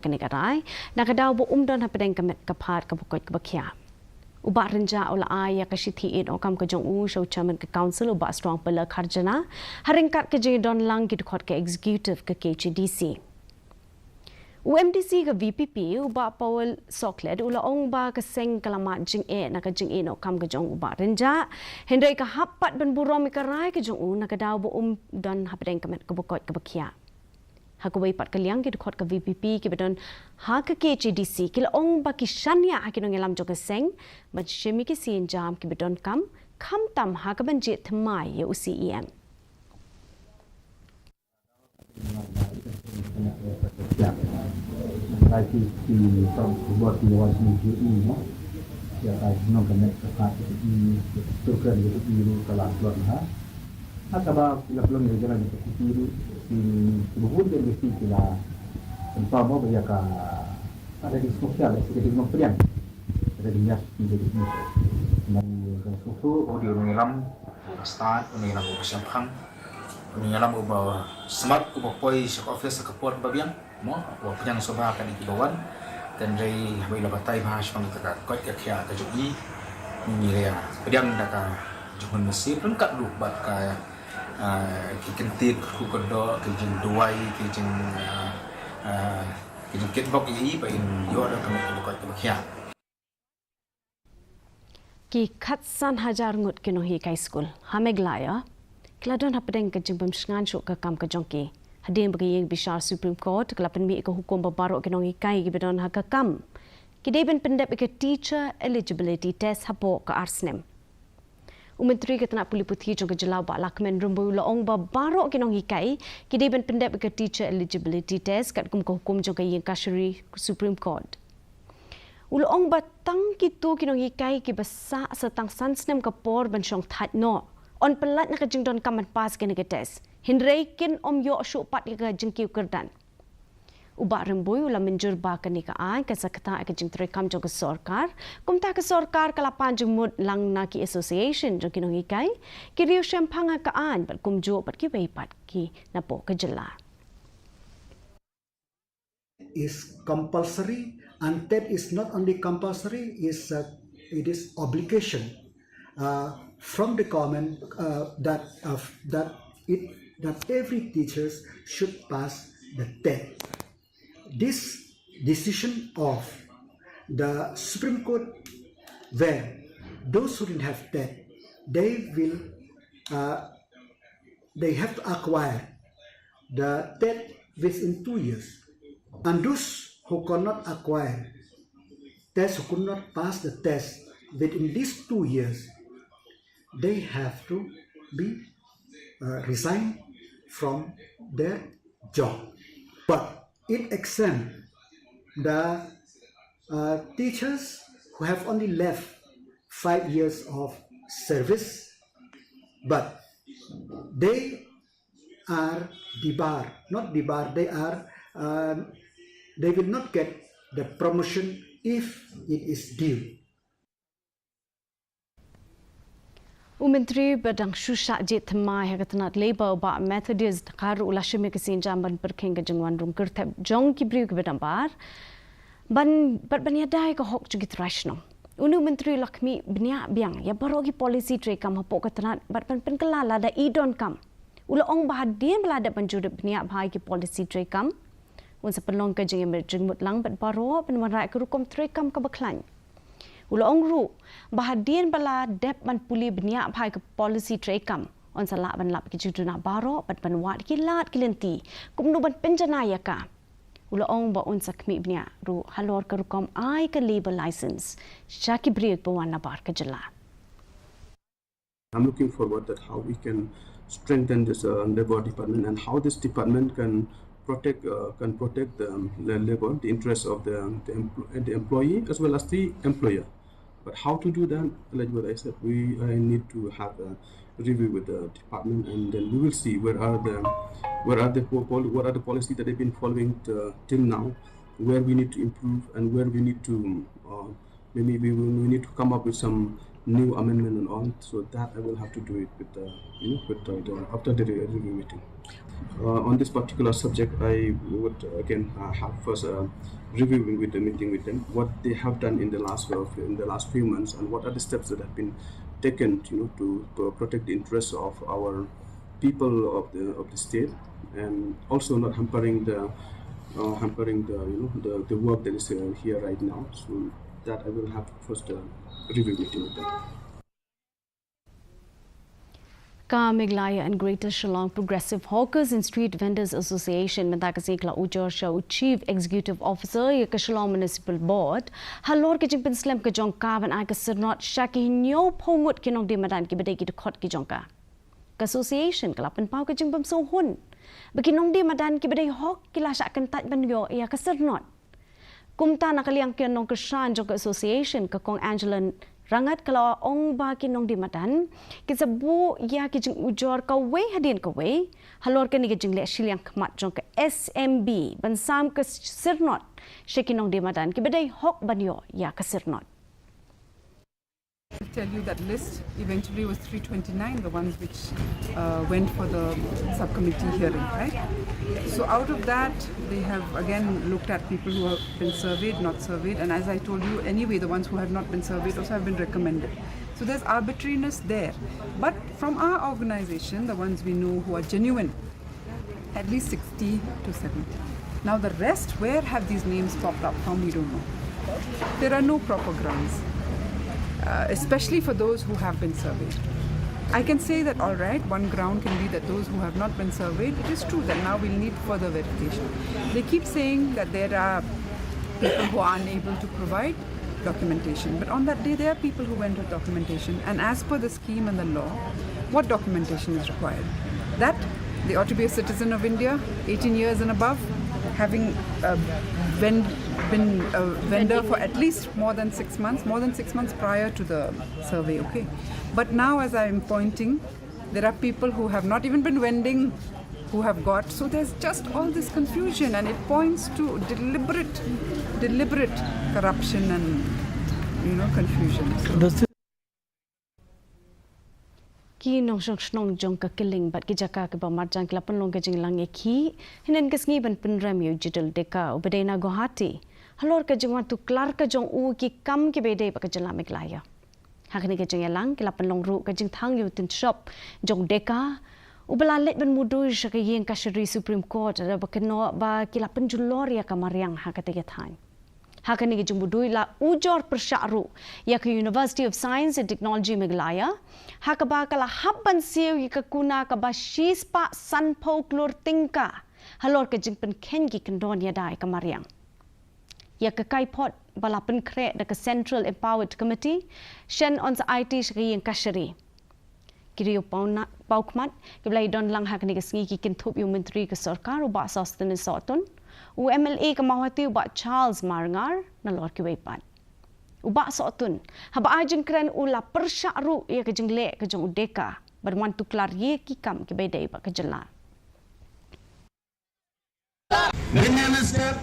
Kanikarai, nakadaw bo umdon hapedeng kapat kabukot kabakya. Uba renja ola ay yakashitiin o kam kajong show chairman ka council uba strong pala karjana haringkat ke don lang gidukot ke executive ke KHASI. UMDC ke VPP uba Paul Sokled ula ong ba ka seng kalamat jing na ka jing no kam kajong uba renja hendai ka hapat ben burom ikarai kajong nakadaw bo umdon hapedeng kamet kabukot kabakya. Hakuway pat kaliang gidukot ka VPP kibadon ha ka KHASI kila ong ba kisanya akinong ilam jo ka seng majshemi ki sin jam kibadon kam tam ha ka banjit thamai ya UCEM. Lagi di buat luas menuju ini, ya non connect ke hati ini, tuker itu biru kalau keluar ha. Atau bila belum jalan itu biru di buku dia mesti bila tanpa mau berjaka ada di sosial seperti mempriang ada di nyas di ini dan susu audio mengelam start mengelam bersiapkan mengelam ubah smart ubah poi shop office kepot babiang mo ubah penyang soba akan dibawan dan dari bila batai bahas pangkat kot ya kajugi ini ya pedang daka juhun mesir lengkap lu bat kaya kikentit kukodo kijing duai kijing kitbok yi ba in yo ada kamu kubukot kubakya Ki khatsan hajar ngut kino hi kai school MEGHALAYA kladon hapedeng kijing bamsngan shuk ka kam ka jongki hadin bagi bishar Supreme Court kelapan mi ka hukum babaro kino hi kai gibedon ha ka kam kideben pendep ke teacher eligibility test hapo ka arsnem Menteri Ketenak Puli Putih jong kejelau bak lakmen rumbu laong ba barok kinong hikai kideben pendep ke teacher eligibility test kat hukum jong ke yang KHASI Supreme Court. Ulong ba tang kitu kinong hikai ki basa setang sansnem ke por ban syong that no on pelat na kajing don kaman pas ke test. Hindrei kin om yo syuk pat ke kajing kiu kerdan. Uba rembui ulah menjur ba kanikaan ke sakta ke jing terekam jong ke sorkar kumta ke sorkar kalapan jemut lang na ki association jong kinong ikai ki riu syempang kaan bat kumjo bat ki weipat ki napo ke jela is compulsory and that is not only compulsory it is obligation from the government that every teachers should pass the test. This decision of the Supreme Court, where those who didn't have that, they have to acquire the TET within 2 years, and those who cannot acquire test, who could not pass the test within these 2 years, they have to be resigned from their job. But it exempts the teachers who have only left 5 years of service, but they are debarred, not debarred, they will not get the promotion if it is due. Menteri Badang Shusha Jit Mai Hakatanat Labour ba Methodist karu ulashimi kesin jamban perking ke jengwan rum kertep jong kibriu ke bedambar ban yadai ke hok jugit rashno unu Menteri Lakmi bnia biang ya barogi policy tre kam hapo katanat ban penkelala da idon kam ula ong bahadien belada banjur bnia bhai ki policy tre kam un sepelong ke jeng jengmut lang ban baro penmarai ke rukom tre kam ka baklan Ulong ru bahadien bala dep man puli benia bhai ke policy trekam on sala ban lap ki juduna baro ban wat ki lat kilenti kumnu ban penjana ya ka ulong ba on sakmi benia ru halor ke rukom ai ke labor license shaki briek bawana bar ke jela I'm looking forward that how we can strengthen this labor department and how this department can protect the labor, the interests of the employee as well as the employer. But how to do that, like what I said, we need to have a review with the department, and then we will see what are the policies that they've been following till now, where we need to improve and where we need to maybe we need to come up with some new amendment and all. So that I will have to do it with the after the review meeting. On this particular subject, I would again have first reviewing with the meeting with them what they have done in the last few months and what are the steps that have been taken, to protect the interests of our people of the state, and also not hampering the the work that is here right now. So that I will have first review meeting with them. MEGHALAYA and Greater Shillong Progressive Hawkers and Street Vendors Association mentakasi kla ujor show Chief Executive Officer ya Shillong Municipal Board halor ke jing penslam ke jongka ban ai ke sernot shaki nyo phongut ke nong de madan ke bedai ki khot ke jongka ka association kala pen pau ke jing bam so hun bagi nong de madan ke bedai hok kila syak kan tat ban yo ya ke sernot kumta nakaliang ke nong ke shan jong association ke kong Angela rangat kalau ong ba kinong di madan kita bu ya ki jing ujor ka we hadin ka we halor ke ni ke jing le shiliang kmat jong ke SMB ban sam ke sirnot shekinong di madan ki bedai hok banyo ya ke sirnot. I'll tell you that list eventually was 329, the ones which went for the subcommittee hearing, right? So out of that, they have again looked at people who have been surveyed, not surveyed, and as I told you, anyway, the ones who have not been surveyed also have been recommended. So there's arbitrariness there. But from our organization, the ones we know who are genuine, at least 60 to 70. Now the rest, where have these names popped up from, we don't know. There are no proper grounds. Especially for those who have been surveyed. I can say that, all right, one ground can be that those who have not been surveyed, it is true that now we'll need further verification. They keep saying that there are people who are unable to provide documentation, but on that day there are people who went with documentation, and as per the scheme and the law, what documentation is required? That they ought to be a citizen of India, 18 years and above, having been a vendor for at least more than 6 months prior to the survey, okay? But now, as I am pointing, there are people who have not even been vending, who have got, so there's just all this confusion, and it points to deliberate corruption and, confusion. So, ki nong shong jong ka killing bat ki jaka ke ba marjang kla pen long ke jing lang ki hinen ke sngi ban pen ram yu jidal deka ubedena Guwahati halor ke jing tu klar ke jong u ki kam ki bede ba ke jela MEGHALAYA hakni ke jing lang kla pen long ru ke jing thang yu tin shop jong deka ubela let ben mudu shaka yeng ka shri Supreme Court ba ke no ba kila pen julor ya kamariang hakate ke thain hakani ke jumudui la ujor persyaru ya ke University of Science and Technology MEGHALAYA hakaba kala habban siu ka kuna ka ba shispa sanpo klor tingka halor ke jingpen ken ki kendon ya dai kamariang ya ke kaipot balapen kre da ke Central Empowered Committee shen on sa IT shri yang kashari kiriyo paukmat ke blai don lang hakani ke sngi ki kintup yu menteri ke sarkar uba sostene sotun UMLA Kamawati uba Charles Marngar na lor ki weipan. Uba sotun haba ajeng kren ula persyaru ya ke jengle ke jong udeka berman tu klar ye ki kam ki bedai ba ke jela. Minister,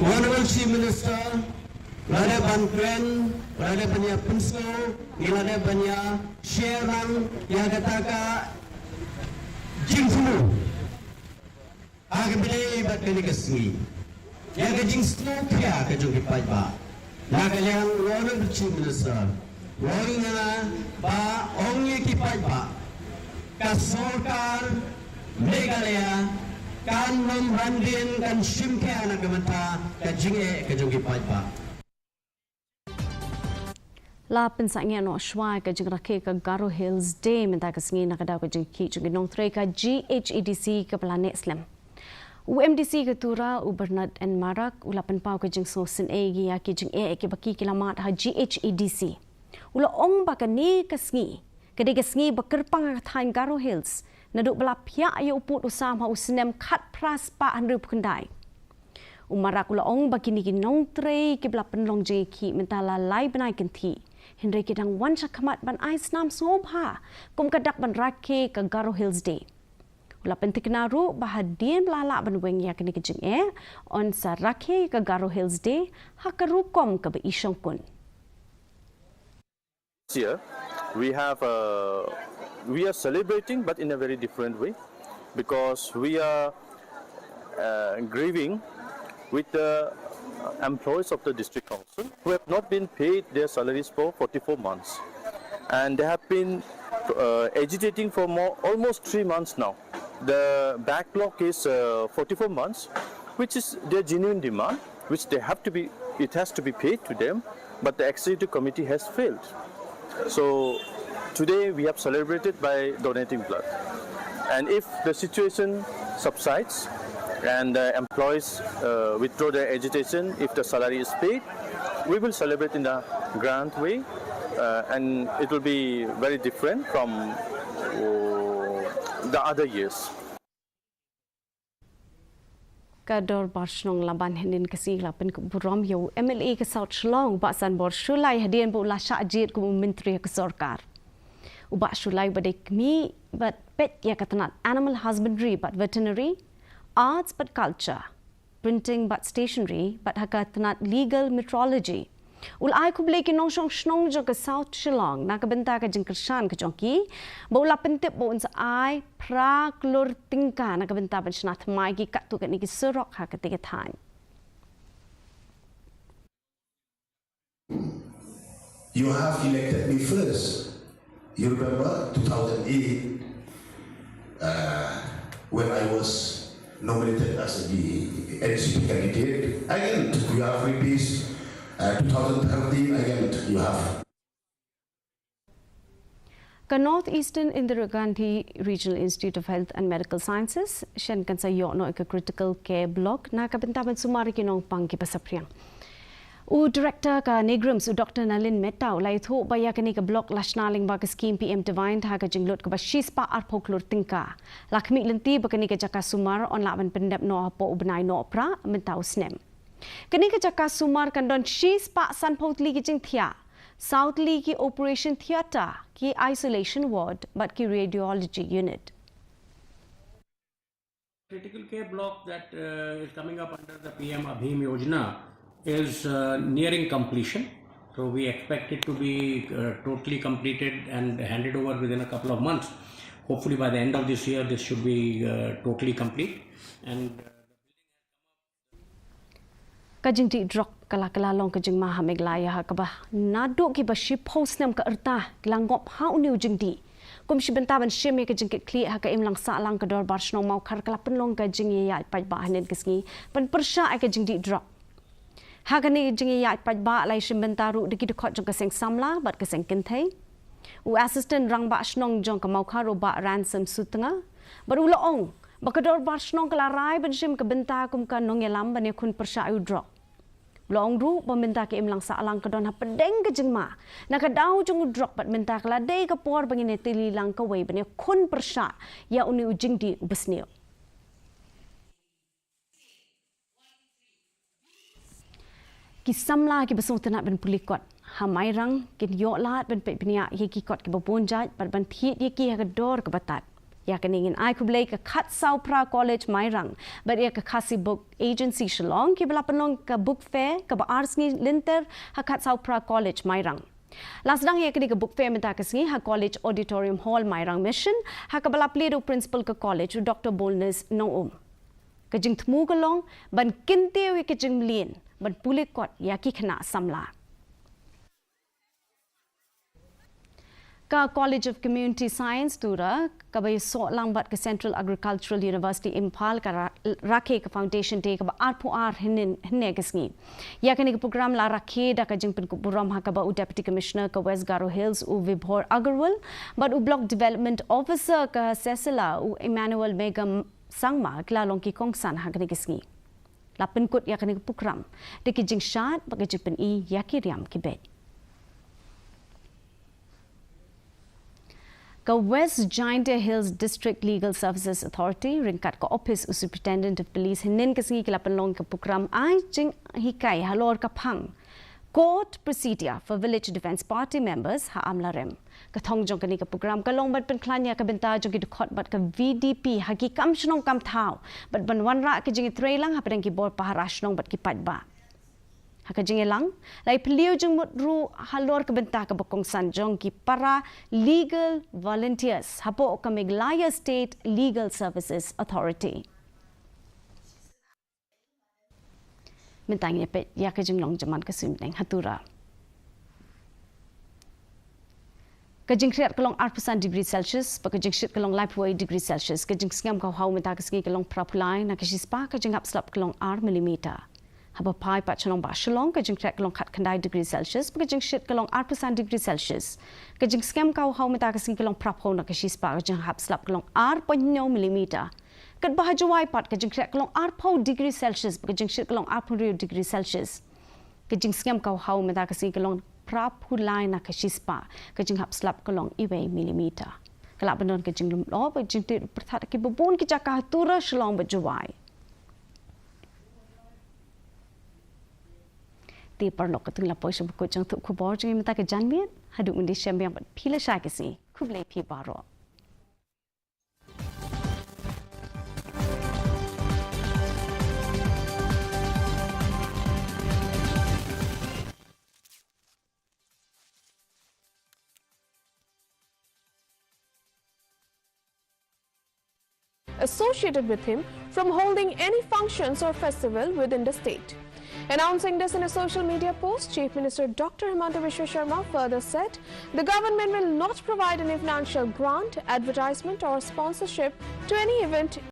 Honorable Chief Minister, Lada Bankren, Lada Banya Punso, Lada Banya Sherang, Yagataka, Jingfu. Agabile bat kani kasmi ya gajing snokya ka jogi paiba na kanyang Honorable Chief Minister wari na ba ongi ki paiba ka sarkar MEGHALAYA kan memhandin kan shimkya na gamata ka jinge ka jogi paiba La pensangnya no shwai ka jing rakhe ka Garo Hills Day menta ka sngi na ka daw ka jing ki jing nong tre ka GHADC ka planet slam UMDC Ketua Bernard and Marak ulapan pau ke jing sosin egi ya ke jing ke baki kilamat ha GHADC ula ong ba ni kasngi kede kasngi bakerpang thain Garo Hills naduk bala pia ayo uput usam ha usnem khat pras pa hanru kendai Umarak ula ong ba kini nong tre ke bala penlong je ki mentala lai banai kenti Henry kedang wan chakamat ban ais nam sobha kum kadak ban rakhe ka Garo Hills Day Ula pentiknaru bahadian lala banweng ya kini kejing on sarakhe ka Garo Hills Day hakarukom ka ba isyong kun. This year, we are celebrating, but in a very different way, because we are grieving with the employees of the district council who have not been paid their salaries for 44 months, and they have been agitating for almost 3 months now. The backlog is 44 months, which is their genuine demand, which it has to be paid to them, but the executive committee has failed. So today we have celebrated by donating blood, and if the situation subsides and the employees withdraw their agitation, if the salary is paid, we will celebrate in a grand way, and it will be very different from the other years. Kador Barshnong Laban Henin Kasi Lapan Buram Yo MLA ke South Shillong Baksan Bor Shulai Hadian Bu Lasha Ajit ku Menteri ke Sarkar. Ubak Shulai badek mi but pet ya katanat animal husbandry but veterinary, arts but culture, printing but stationery but hakatanat legal metrology. Ulai ku bleki nong shong shnong jo ke South Shillong na kabenta ka jingkershan ke jongki bo la pentip bo unsa ai pra klur tingka na kabenta ban shnat mai gi kat tu ka ni ki surok ha ka tiga time. You have elected me first. You remember 2008 when I was nominated as the NCP candidate. Again, you have repeated 2013 again you have. Ka Northeastern Indira Gandhi Regional Institute of Health and Medical Sciences, Shen kan sa yo no ka critical care block na kabentaban sumari kinong pangki pasapriang. U director ka Negrams u Dr. Nalin Meta ulai tho baya kani ka block lashnaling ba ka scheme PM Divine ha ka jinglot ka ba shispa arpoklur tingka. Lakmi lenti ba kani ka jaka sumar on laban pendap no apo ubnai no pra mentau snem. Kani ka jaka sumar kan don shis pa san potli ki jing thia South Lee ki operation theatre ki isolation ward but ki radiology unit. Critical care block that is coming up under the PM Abhim Yojana is nearing completion. So we expect it to be totally completed and handed over within a couple of months. Hopefully by the end of this year this should be totally complete. And Kajing di drok kala long kajing maha MEGHALAYA ha kabah nado ki ba shi post nam ka erta langop ha uniu jing di kum shi bentaban sheme kajing ke kli ha ka imlang sa lang ka dor barshnong mau kar kala penlong kajing ya paj ba hanen kisngi pan persha ai kajing di drok ha ka ni jing ya paj ba lai shim bentaru de ki de khot jong ka seng samla bat ka seng kinthai u assistant rang ba shnong jong ka mau kharo ba ransom sutanga baru laong bakador barshnong kala rai ban shim ka benta kum ka nong yalam ban kun persha ai drok Long ru peminta ke imlang sa alang kadon ha pedeng ke jengma nak dau jung drop pat minta kala dei ke por bangine tili lang ka wei bane kun persha ya uni ujing di ubesnio ki samla ki besong tanat ben pulikot ha mairang kin yo lat ben pe pnia ye ki kot ke babonjat pat ban thi ye ki ha dor ke batat ya kaningin ai kublai ka khat sau pra college mairang but ya ka KHASI book agency Shillong ki bala penong ka book fair ka ba arts ni linter ha khat sau pra college mairang lasdang ya kini ka book fair menta ka singi ha college auditorium hall mairang mission ha ka bala pledo principal ka college Dr. Bolnes no ka jing thmu ka long ban kinte wi ka jing lien ban pulikot ya ki khana samla ka College of Community Science Tura ka bay so lang bat ka Central Agricultural University Impal ka rakhe ka foundation day ka ba arpo ar hinne kasngi ya ka ni program la rakhe da ka jing pin ku buram ha ka ba u deputy commissioner ka West Garo Hills u Vibhor Agarwal but u block development officer ka Cecila u Emmanuel Megam sangma kla long ki kongsan ha ka ni kasngi la pin kut ya ka ni program de ki jing shat ba ka jing pin I ya ki riam ki bet Ka West Giant Hills District Legal Services Authority ringkat ka office u Superintendent of Police hinin kasingi kilapan long ka program ai jing hikai halor ka phang court procedure for Village Defence Party members ha amla rem ka thong jong kani ka program ka long bat pen klanya ka benta jong ki khot bat ka VDP ha ki kam shnong kam thau bat ban wan ra ki jing trailang ha pen ki bor paharashnong bat ki pat ba Hakajing elang, lai peliu jeng mutru halor kebentah ke Bokong Sanjong ki para legal volunteers hapo ke MEGHALAYA State Legal Services Authority. Mentangnya pet ya kajing long jaman kesumdeng hatura. Kajing kriat kelong 8% degree Celsius, pakajing shit kelong live degree Celsius, kajing skam kau hau mentah kesgi kelong prapulai, nak kasispa kajing hap slap kelong 8 mm. Haba pai pat chalong ba shalong kajing kriat kelong kat kandai degree Celsius, pakajing shit kelong 8% degree Celsius, kajing skam kau hau mentah kesgi kelong prapul nak kasispa kajing hap slap kelong 8.9 mm. Kat bahaju wai pat kajing kriat kelong 8 degree Celsius, pakajing shit kelong 8 degree Celsius, kajing skam kau hau mentah kesgi kelong prapulai nak kasispa kajing hap slap kelong iwe milimeter. Kelak benon kajing lumlo kajing ti perthat ki bebun ki jakah tura shalong bajuai. Ti perlok ketung lapoi sebukut jang tu kubor jeng minta ke janmian haduk mendi syambiang pila syakisi kublai pi baro. Associated with him from holding any functions or festival within the state. Announcing this in a social media post, Chief Minister Dr. Himanta Biswa Sharma further said the government will not provide any financial grant, advertisement or sponsorship to any event